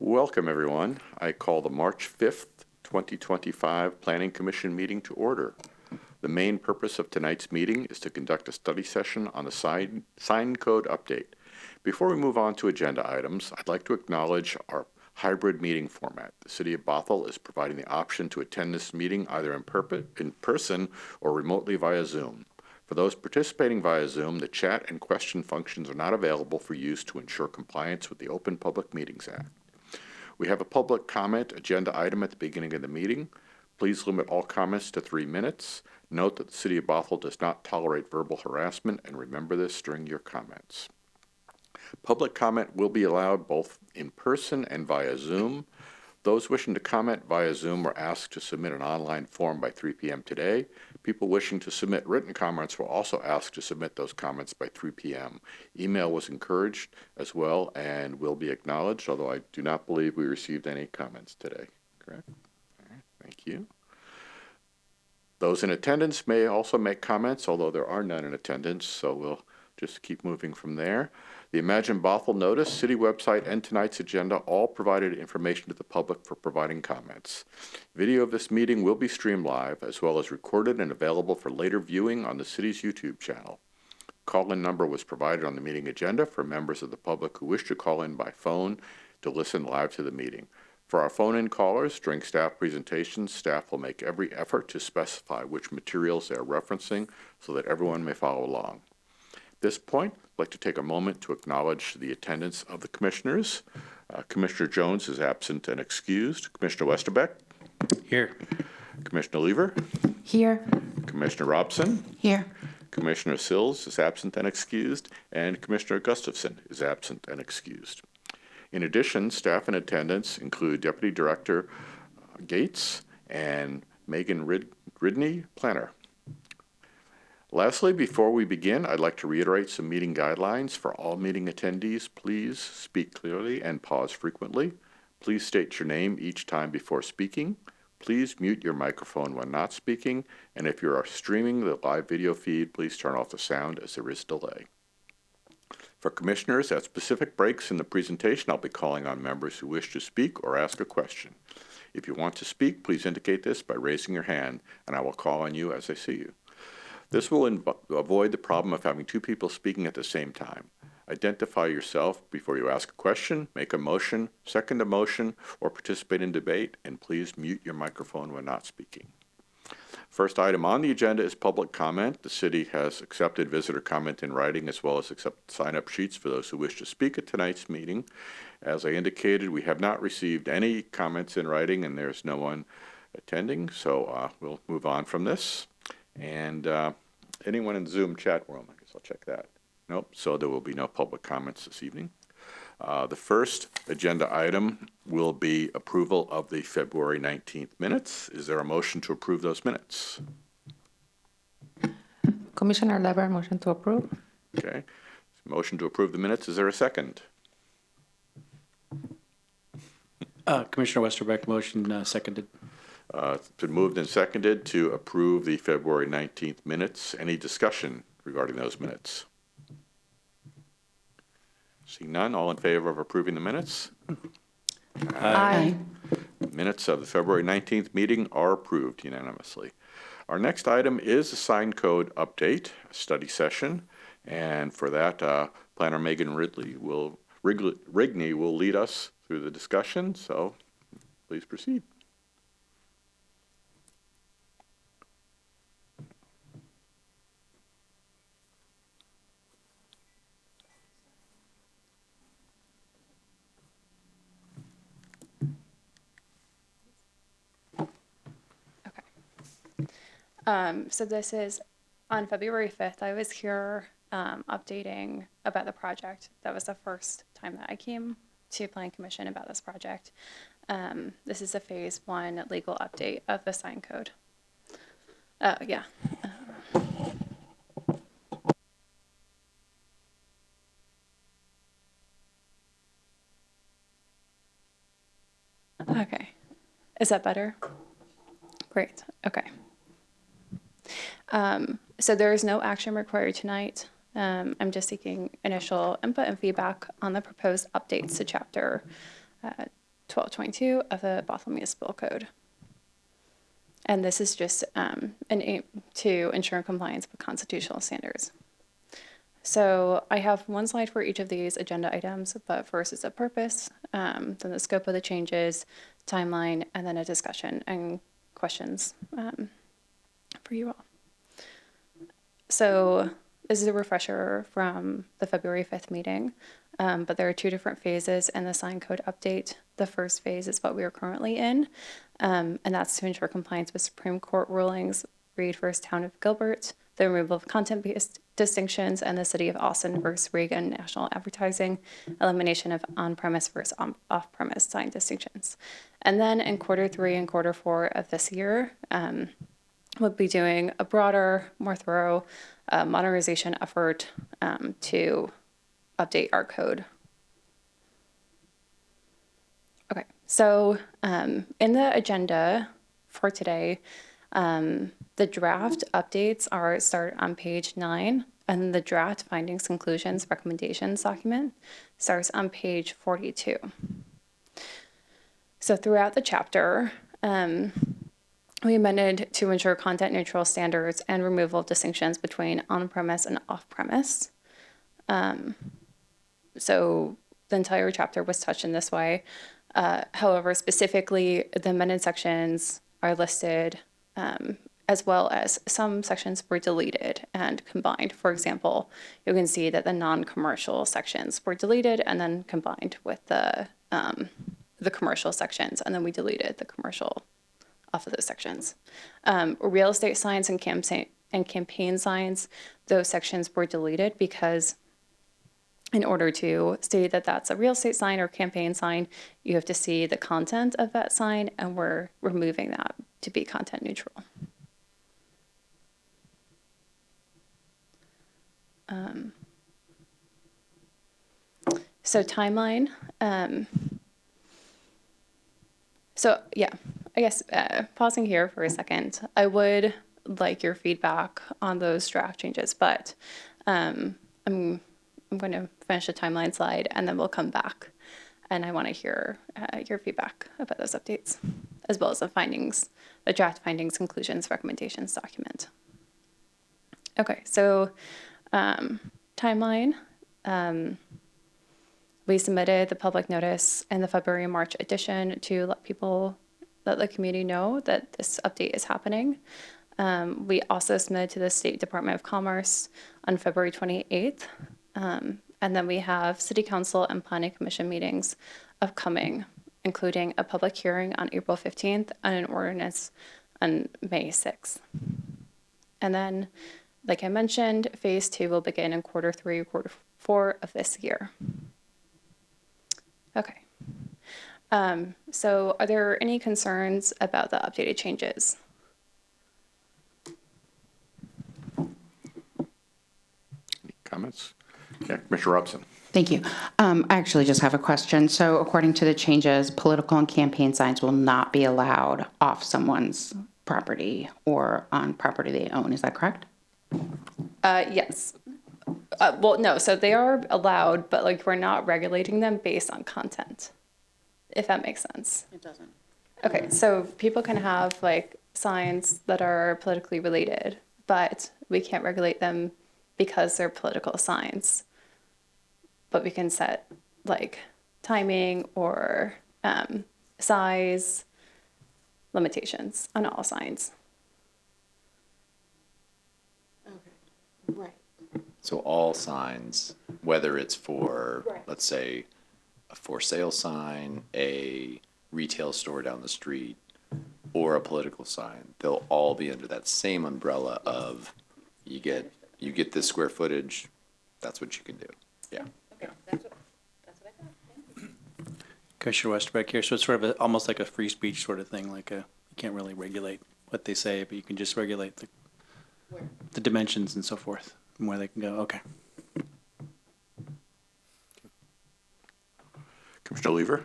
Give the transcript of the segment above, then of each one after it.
Welcome, everyone. I call the March 5th, 2025 Planning Commission meeting to order. The main purpose of tonight's meeting is to conduct a study session on the sign code update. Before we move on to agenda items, I'd like to acknowledge our hybrid meeting format. The City of Bothell is providing the option to attend this meeting either in person or remotely via Zoom. For those participating via Zoom, the chat and question functions are not available for use to ensure compliance with the Open Public Meetings Act. We have a public comment agenda item at the beginning of the meeting. Please limit all comments to 3 minutes. Note that the City of Bothell does not tolerate verbal harassment, and remember this during your comments. Public comment will be allowed both in person and via Zoom. Those wishing to comment via Zoom are asked to submit an online form by 3 p.m. today. People wishing to submit written comments were also asked to submit those comments by 3 p.m. Email was encouraged as well and will be acknowledged, although I do not believe we received any comments today. Correct? All right, thank you. Those in attendance may also make comments, although there are none in attendance, so we'll just keep moving from there. The Imagine Bothell notice, city website, and tonight's agenda all provided information to the public for providing comments. Video of this meeting will be streamed live, as well as recorded and available for later viewing on the city's YouTube channel. Call-in number was provided on the meeting agenda for members of the public who wish to call in by phone to listen live to the meeting. For our phone-in callers, during staff presentations, staff will make every effort to specify which materials they are referencing so that everyone may follow along. At this point, I'd like to take a moment to acknowledge the attendance of the commissioners. Commissioner Jones is absent and excused. Commissioner Westerbeck? Here. Commissioner Lever? Here. Commissioner Robson? Here. Commissioner Sills is absent and excused, and Commissioner Gustafson is absent and excused. In addition, staff in attendance include Deputy Director Gates and Megan Ridney, planner. Lastly, before we begin, I'd like to reiterate some meeting guidelines for all meeting attendees. Please speak clearly and pause frequently. Please state your name each time before speaking. Please mute your microphone when not speaking. And if you are streaming the live video feed, please turn off the sound as there is delay. For commissioners, at specific breaks in the presentation, I'll be calling on members who wish to speak or ask a question. If you want to speak, please indicate this by raising your hand, and I will call on you as I see you. This will avoid the problem of having two people speaking at the same time. Identify yourself before you ask a question, make a motion, second a motion, or participate in debate, and please mute your microphone when not speaking. First item on the agenda is public comment. The city has accepted visitor comment in writing as well as accepted sign-up sheets for those who wish to speak at tonight's meeting. As I indicated, we have not received any comments in writing and there's no one attending, so we'll move on from this. And anyone in the Zoom chat room? I guess I'll check that. Nope, so there will be no public comments this evening. The first agenda item will be approval of the February 19th minutes. Is there a motion to approve those minutes? Commissioner Lever, motion to approve. Okay. Motion to approve the minutes. Is there a second? Commissioner Westerbeck, motion seconded. It's been moved and seconded to approve the February 19th minutes. Any discussion regarding those minutes? Seeing none, all in favor of approving the minutes? Aye. Minutes of the February 19th meeting are approved unanimously. Our next item is a sign code update, a study session, and for that, Planner Megan Rigney will lead us through the discussion, so please proceed. So this is on February 5th. I was here updating about the project. That was the first time that I came to Planning Commission about this project. This is a phase 1 legal update of the sign code. Yeah. Okay. Is that better? Great. Okay. So there is no action required tonight. I'm just seeking initial input and feedback on the proposed updates to Chapter 1222 of the Bothell Municipal Code. And this is just an aim to ensure compliance with constitutional standards. So I have one slide for each of these agenda items, but first is a purpose, then the scope of the changes, timeline, and then a discussion and questions for you all. So this is a refresher from the February 5th meeting, but there are two different phases in the sign code update. The first phase is what we are currently in, and that's to ensure compliance with Supreme Court rulings, Reed versus Town of Gilbert, the removal of content-based distinctions, and the City of Austin versus Reagan National Advertising, elimination of on-premise versus off-premise sign distinctions. And then in Q3 and Q4 of this year, we'll be doing a broader, more thorough modernization effort to update our code. Okay, so in the agenda for today, the draft updates start on page 9, and the draft findings, conclusions, recommendations document starts on page 42. So throughout the chapter, we amended to ensure content neutral standards and removal of distinctions between on-premise and off-premise. So the entire chapter was touched in this way. However, specifically, the amended sections are listed as well as some sections were deleted and combined. For example, you can see that the non-commercial sections were deleted and then combined with the commercial sections, and then we deleted the commercial off of those sections. Real estate signs and campaign signs, those sections were deleted because in order to state that that's a real estate sign or campaign sign, you have to see the content of that sign, and we're removing that to be content neutral. So timeline. So yeah, I guess pausing here for a second, I would like your feedback on those draft changes, but I'm going to finish the timeline slide and then we'll come back, and I want to hear your feedback about those updates, as well as the findings, the draft findings, conclusions, recommendations document. Okay, so timeline. We submitted the public notice in the February and March edition to let the community know that this update is happening. We also submitted to the State Department of Commerce on February 28th. And then we have City Council and Planning Commission meetings upcoming, including a public hearing on April 15th and an ordinance on May 6th. And then, like I mentioned, phase 2 will begin in Q3 or Q4 of this year. Okay. So are there any concerns about the updated changes? Any comments? Yeah, Commissioner Robson. Thank you. I actually just have a question. So according to the changes, political and campaign signs will not be allowed off someone's property or on property they own. Is that correct? Yes. Well, no, so they are allowed, but like we're not regulating them based on content, if that makes sense. It doesn't. Okay, so people can have like signs that are politically related, but we can't regulate them because they're political signs. But we can set like timing or size limitations on all signs. Okay, right. So all signs, whether it's for, Right. let's say, a for sale sign, a retail store down the street, or a political sign, they'll all be under that same umbrella of you get this square footage, that's what you can do. Yeah. Okay, that's what I thought. Commissioner Westerbeck here. So it's sort of almost like a free speech sort of thing, like you can't really regulate what they say, but you can just regulate the dimensions and so forth, and where they can go. Okay. Commissioner Lever?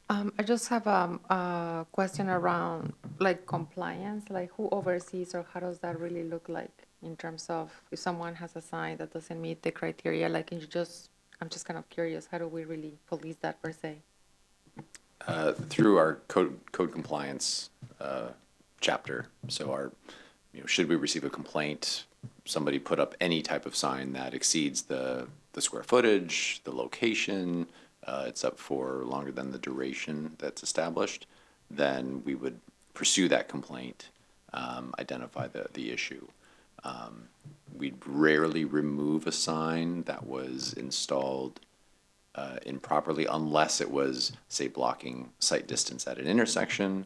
I just have a question around like compliance, like who oversees or how does that really look like in terms of if someone has a sign that doesn't meet the criteria, like I'm just kind of curious, how do we really police that per se? Through our code compliance chapter. So should we receive a complaint, somebody put up any type of sign that exceeds the square footage, the location, it's up for longer than the duration that's established, then we would pursue that complaint, identify the issue. We'd rarely remove a sign that was installed improperly unless it was, say, blocking sight distance at an intersection,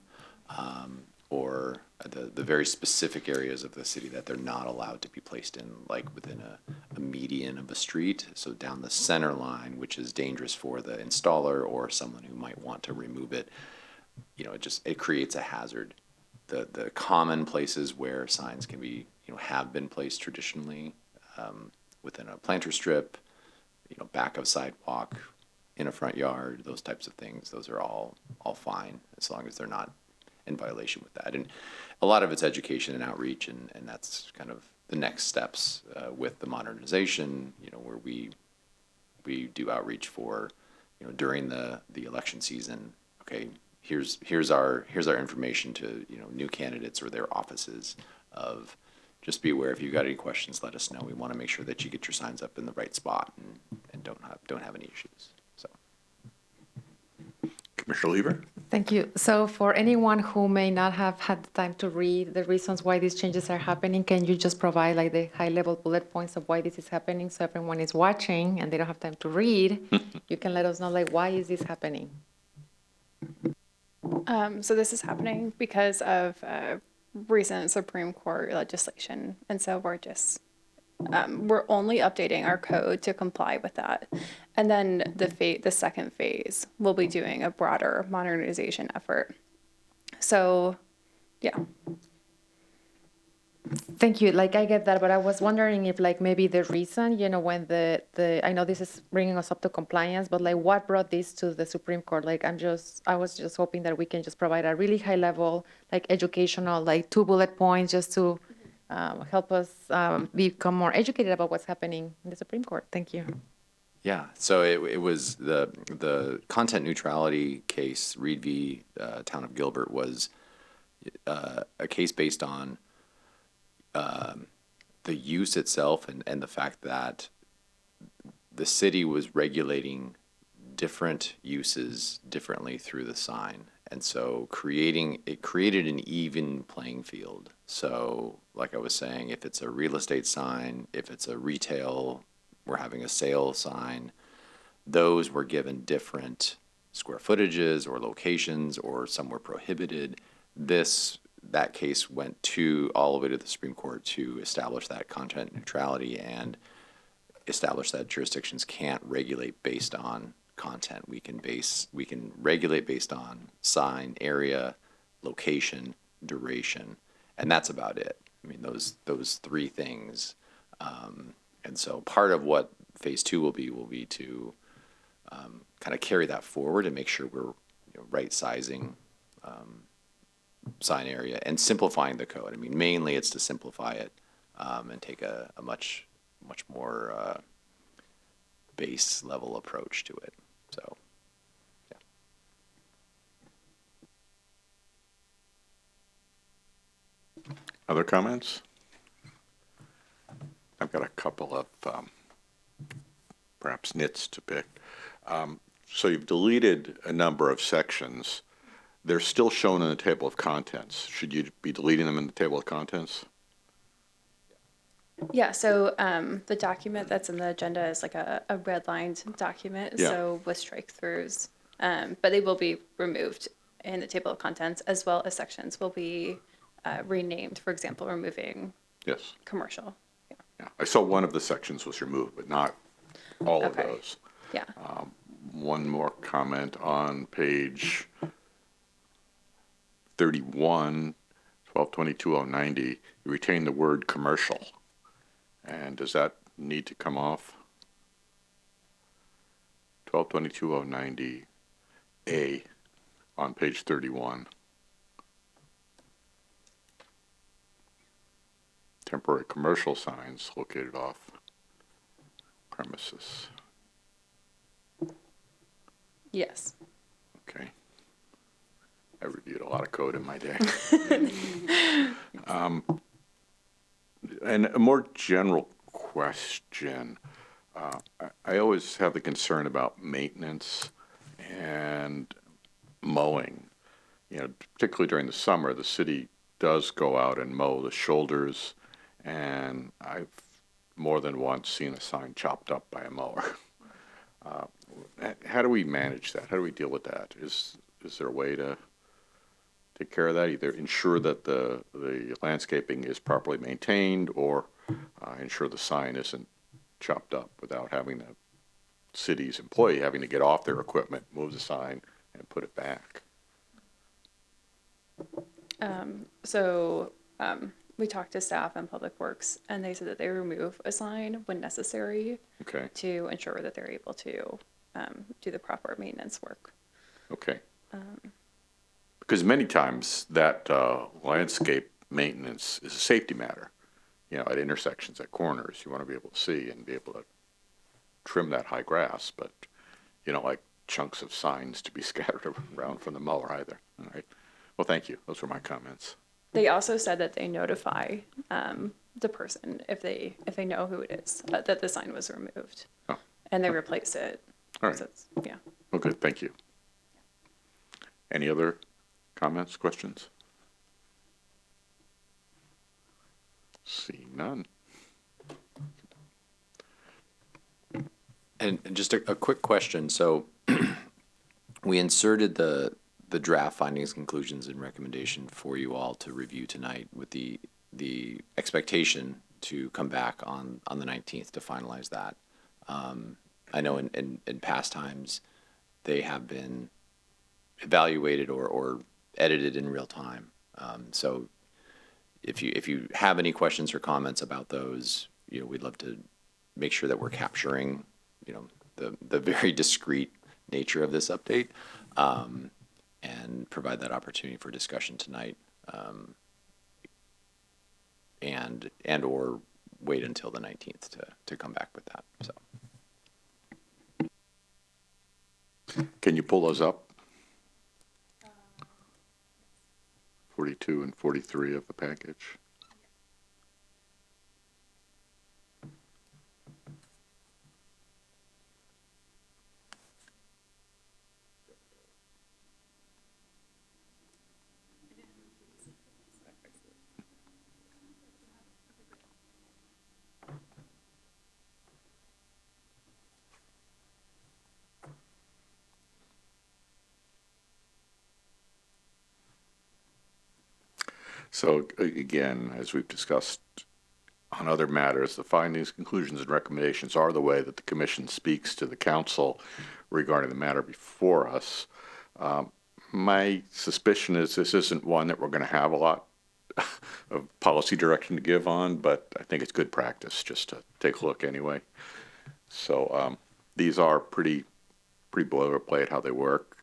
or the very specific areas of the city that they're not allowed to be placed in, like within a median of a street, so down the center line, which is dangerous for the installer or someone who might want to remove it. It creates a hazard. The common places where signs can be, have been placed traditionally, within a planter strip, back of sidewalk, in a front yard, those types of things, those are all fine, as long as they're not in violation with that. And a lot of it's education and outreach, and that's kind of the next steps with the modernization, where we do outreach for, during the election season. Okay, here's our information to new candidates or their offices of, just be aware, if you've got any questions, let us know. We want to make sure that you get your signs up in the right spot and don't have any issues. So, Commissioner Lever? Thank you. So for anyone who may not have had the time to read the reasons why these changes are happening, can you just provide like the high-level bullet points of why this is happening, so everyone is watching and they don't have time to read? You can let us know, like, why is this happening? So this is happening because of recent Supreme Court legislation, and so we're just we're only updating our code to comply with that, and then the second phase will be doing a broader modernization effort. So, yeah. Thank you. Like, I get that, but I was wondering if, like, maybe the reason, when I know this is bringing us up to compliance, but like, what brought this to the Supreme Court? Like, I was just hoping that we can just provide a really high level, like, educational, like 2 bullet points just to help us become more educated about what's happening in the Supreme Court. Thank you. yeah, so it was the content neutrality case, Reed v. Town of Gilbert, was a case based on the use itself and the fact that the city was regulating different uses differently through the sign. And so it created an even playing field. So like I was saying, if it's a real estate sign, if it's a retail, we're having a sale sign, those were given different square footages or locations, or some were prohibited. That case went all the way to the Supreme Court to establish that content neutrality and establish that jurisdictions can't regulate based on content. We can regulate based on sign, area, location, duration, and that's about it. I mean, those 3 things. And so part of what phase 2 will be to kind of carry that forward and make sure we're right sizing sign area and simplifying the code. I mean, mainly it's to simplify it and take a much more base level approach to it. So, yeah. Other comments? I've got a couple of perhaps nits to pick. So you've deleted a number of sections. They're still shown in the table of contents. Should you be deleting them in the table of contents? Yeah, so the document that's in the agenda is like a redlined document, Yeah. so with strike-throughs, but they will be removed in the table of contents, as well as sections will be renamed, for example, removing Yes. commercial. Yeah. I saw one of the sections was removed, but not all of Okay. those. Yeah. One more comment on page 31, 1222-090, you retain the word commercial. And does that need to come off? 1222-090A on page 31. Temporary commercial signs located off premises. Yes. Okay. reviewed a lot of code in my day. And a more general question. I always have the concern about maintenance and mowing. You know, particularly during the summer, the city does go out and mow the shoulders, and I've more than once seen a sign chopped up by a mower. How do we manage that? How do we deal with that? Is there a way to take care of that? Either ensure that the landscaping is properly maintained, or ensure the sign isn't chopped up without having the city's employee having to get off their equipment, move the sign, and put it back. We talked to staff and Public Works, and they said that they remove a sign when necessary Okay. to ensure that they're able to do the proper maintenance work. Okay. Because many times that landscape maintenance is a safety matter. You know, at intersections, at corners, you want to be able to see and be able to trim that high grass, but you don't like chunks of signs to be scattered around from the mower either. All right. Well, thank you. Those were my comments. They also said that they notify the person if they know who it is, that the sign was removed, Oh. and they replace it. All right. So it's, yeah. Okay, thank you. Any other comments, questions? Seeing none. And just a quick question. So we inserted the draft findings, conclusions, and recommendation for you all to review tonight with the expectation to come back on the 19th to finalize that. I know in past times they have been evaluated or edited in real time. So if you have any questions or comments about those, you know, we'd love to make sure that we're capturing, you know, the very discrete nature of this update, and provide that opportunity for discussion tonight, and or wait until the 19th to come back with that. So Can you pull those up? 42 and 43 of the package. So again, as we've discussed on other matters, the findings, conclusions, and recommendations are the way that the commission speaks to the council regarding the matter before us. My suspicion is this isn't one that we're going to have a lot of policy direction to give on, but I think it's good practice just to take a look anyway. So these are pretty boilerplate how they work.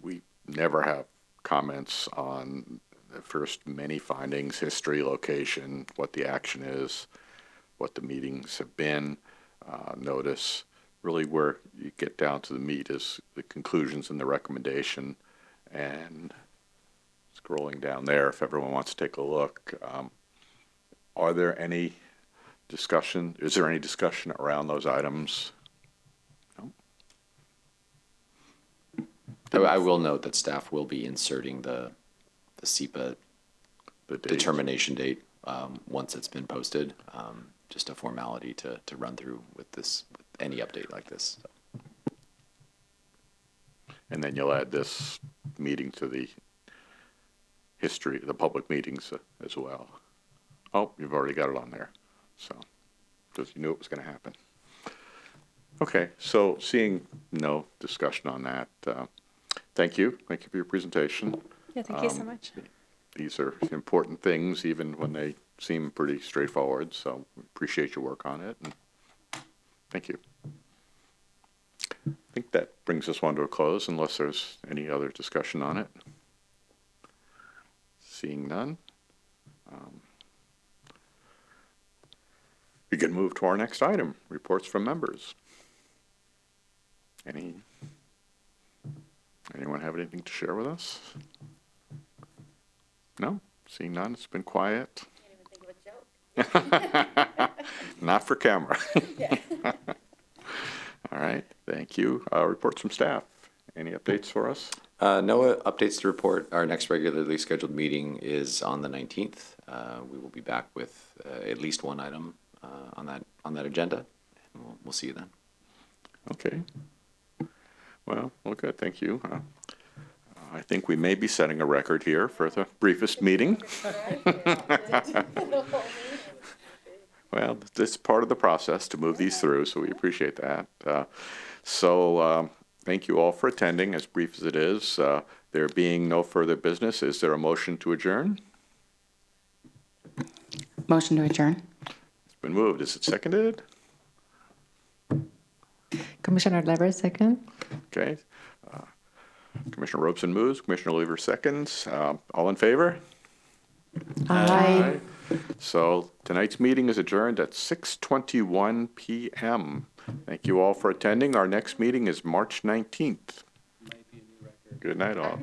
We never have comments on the first many findings, history, location, what the action is, what the meetings have been, notice. Really where you get down to the meat is the conclusions and the recommendation. And scrolling down there, if everyone wants to take a look, are there any discussion? Is there any discussion around those items? I will note that staff will be inserting the SEPA The date? determination date once it's been posted. Just a formality to run through with any update like this. So. And then you'll add this meeting to the history, the public meetings as well. Oh, you've already got it on there. So, because you knew it was going to happen. Okay, so seeing no discussion on that, thank you. Thank you for your presentation. Yeah, thank you so much. These are important things, even when they seem pretty straightforward, so we appreciate your work on it. And thank you. I think that brings this one to a close, unless there's any other discussion on it. Seeing none. We can move to our next item, reports from members. Anyone have anything to share with us? No? Seeing none, it's been quiet. Not for camera. All right, thank you. Reports from staff. Any updates for us? No updates to report. Our next regularly scheduled meeting is on the 19th. We will be back with at least one item on that agenda. And we'll see you then. Okay. Well, good, thank you. I think we may be setting a record here for the briefest meeting. Well, this is part of the process to move these through, so we appreciate that. Thank you all for attending, as brief as it is. There being no further business, is there a motion to adjourn? Motion to adjourn. It's been moved. Is it seconded? Commissioner Lever, second. Okay. Commissioner Robeson moves, Commissioner Lever seconds. All in favor? Aye. So tonight's meeting is adjourned at 6:21 p.m. Thank you all for attending. Our next meeting is March 19th. Good night, all.